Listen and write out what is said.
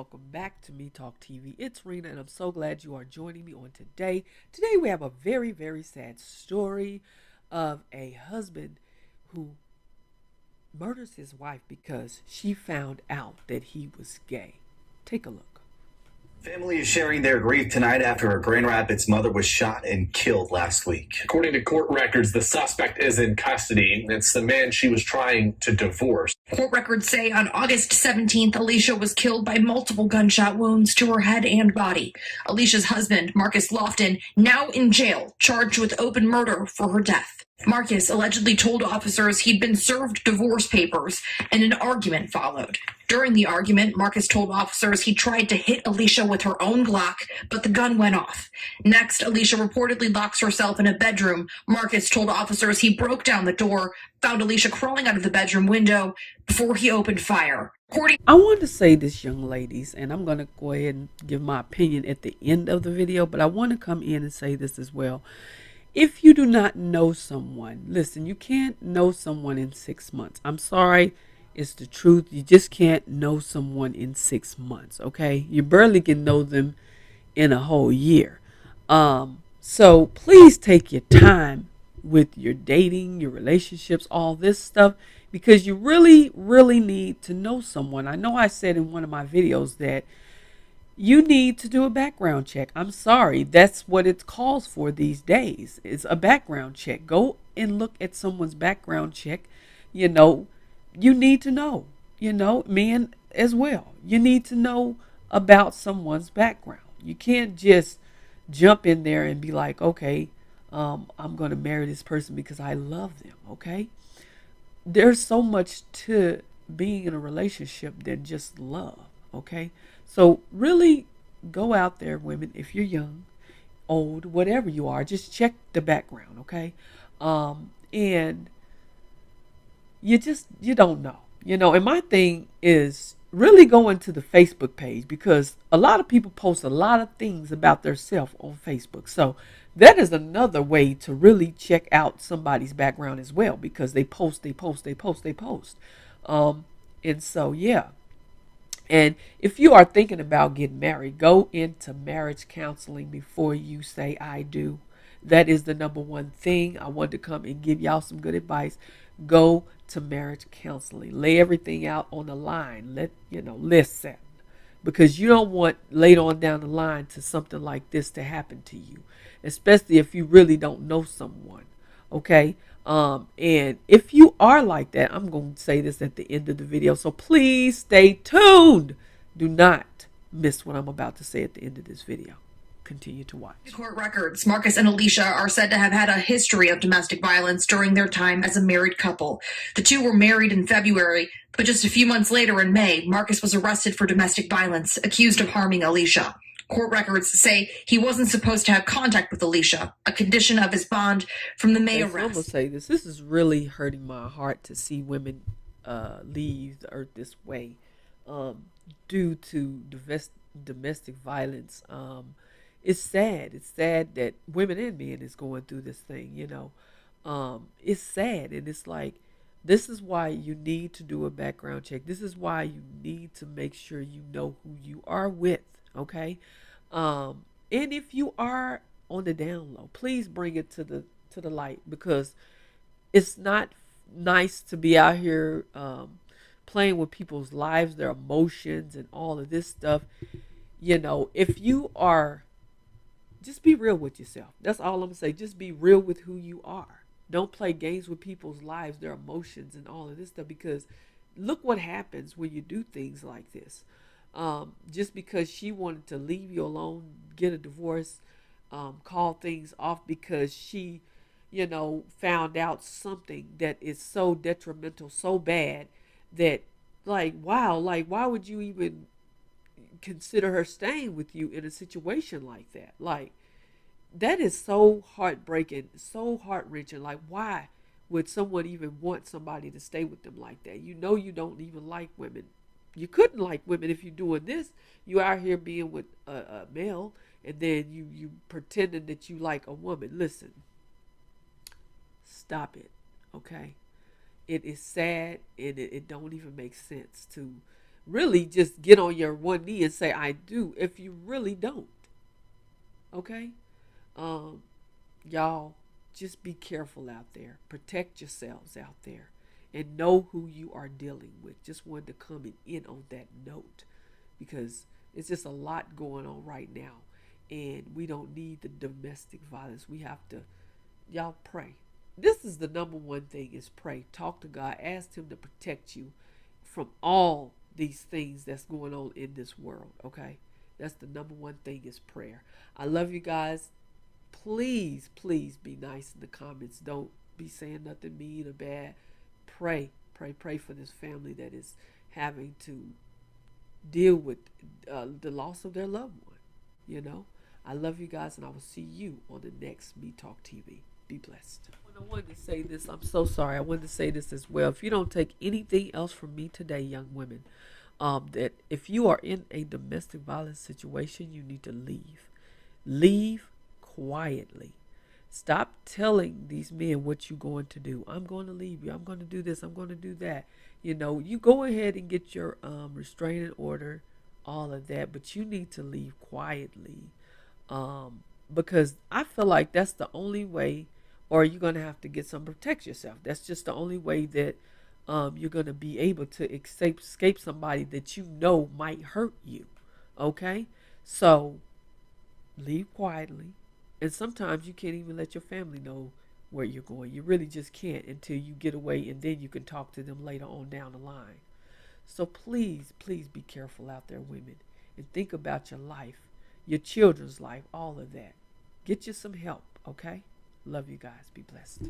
welcome back to metalk-tv. It's Rena, and I'm so glad you are joining me on today. Today we have a very, very sad story of a husband who murders his wife because she found out that he was gay. Take a look. Family is sharing their grief tonight after a Grand Rapids mother was shot and killed last week. According to court records, the suspect is in custody. It's the man she was trying to divorce. Court records say on August 17th, Alicia was killed by multiple gunshot wounds to her head and body. Alicia's husband, Marcus Lofton, now in jail, charged with open murder for her death. Marcus allegedly told officers he'd been served divorce papers, and an argument followed. During the argument, Marcus told officers he tried to hit Alicia with her own Glock, but the gun went off. Next, Alicia reportedly locks herself in a bedroom. Marcus told officers he broke down the door, found Alicia crawling out of the bedroom window before he opened fire. I want to say this, young ladies, and I'm going to go ahead and give my opinion at the end of the video, but I want to come in and say this as well. If you do not know someone, listen, you can't know someone in 6 months. I'm sorry, it's the truth. You just can't know someone in 6 months, okay? You barely can know them in a whole year. So please take your time with your dating, your relationships, all this stuff, because you really, really need to know someone. I know I said in one of my videos that you need to do a background check. I'm sorry, that's what it calls for these days. It's a background check. Go and look at someone's background check. You know, you need to know, men as well. You need to know about someone's background. You can't just jump in there and be like, okay, I'm going to marry this person because I love them, okay? There's so much to being in a relationship than just love, okay? So really go out there, women, if you're young, old, whatever you are, just check the background, okay? And you don't know, and my thing is really going to the Facebook page, because a lot of people post a lot of things about themselves on Facebook. So that is another way to really check out somebody's background as well, because they post. And so, yeah. And if you are thinking about getting married, go into marriage counseling before you say I do. That is the number one thing. I want to come and give y'all some good advice. Go to marriage counseling. Lay everything out on the line. Listen. Because you don't want later on down the line to something like this to happen to you. Especially if you really don't know someone. Okay? And if you are like that, I'm going to say this at the end of the video. So please stay tuned. Do not miss what I'm about to say at the end of this video. Continue to watch. Court records, Marcus and Alicia are said to have had a history of domestic violence during their time as a married couple. The two were married in February, but just a few months later in May, Marcus was arrested for domestic violence, accused of harming Alicia. Court records say he wasn't supposed to have contact with Alicia, a condition of his bond from the May arrest. I'm going to say this. This is really hurting my heart to see women leave the earth this way due to domestic violence. It's sad. It's sad that women and men is going through this thing, It's sad, and it's like, this is why you need to do a background check. This is why you need to make sure you know who you are with, okay? And if you are on the down low, please bring it to the light, because it's not nice to be out here playing with people's lives, their emotions, and all of this stuff. If you are, just be real with yourself. That's all I'm gonna say. Just be real with who you are. Don't play games with people's lives, their emotions, and all of this stuff, because look what happens when you do things like this. Just because she wanted to leave you alone, get a divorce, call things off because she, found out something that is so detrimental, so bad that, like, wow, like, why would you even consider her staying with you in a situation like that? Like, that is so heartbreaking, so heart-wrenching. Like, why would someone even want somebody to stay with them like that? You don't even like women. You couldn't like women if you're doing this. You out here being with a male, and then you pretending that you like a woman. Listen, stop it, okay? It is sad, and it don't even make sense to really just get on your one knee and say I do if you really don't. Okay? Um, y'all, just be careful out there. Protect yourselves out there. And know who you are dealing with. Just wanted to come in on that note because it's just a lot going on right now. And we don't need the domestic violence. We have to, y'all pray. This is the number one thing is pray. Talk to God. Ask him to protect you from all these things that's going on in this world. Okay? That's the number one thing is prayer. I love you guys. Please, please be nice in the comments. Don't be saying nothing mean or bad. Pray, pray, pray for this family that is having to deal with the loss of their loved one. You know, I love you guys, and I will see you on the next Me Talk TV. Be blessed. When I wanted to say this, I'm so sorry. I wanted to say this as well. If you don't take anything else from me today, young women, that if you are in a domestic violence situation, you need to leave. Leave quietly. Stop telling these men what you're going to do. I'm going to leave you. I'm going to do this. I'm going to do that. You know, you go ahead and get your restraining order, all of that, but you need to leave quietly because I feel like that's the only way, or you're going to have to get some protect yourself. That's just the only way that you're going to be able to escape somebody that you know might hurt you. Okay? So leave quietly. And sometimes you can't even let your family know where you're going. You really just can't until you get away, and then you can talk to them later on down the line. So please, please be careful out there, women, and think about your life, your children's life, all of that. Get you some help, okay? Love you guys. Be blessed.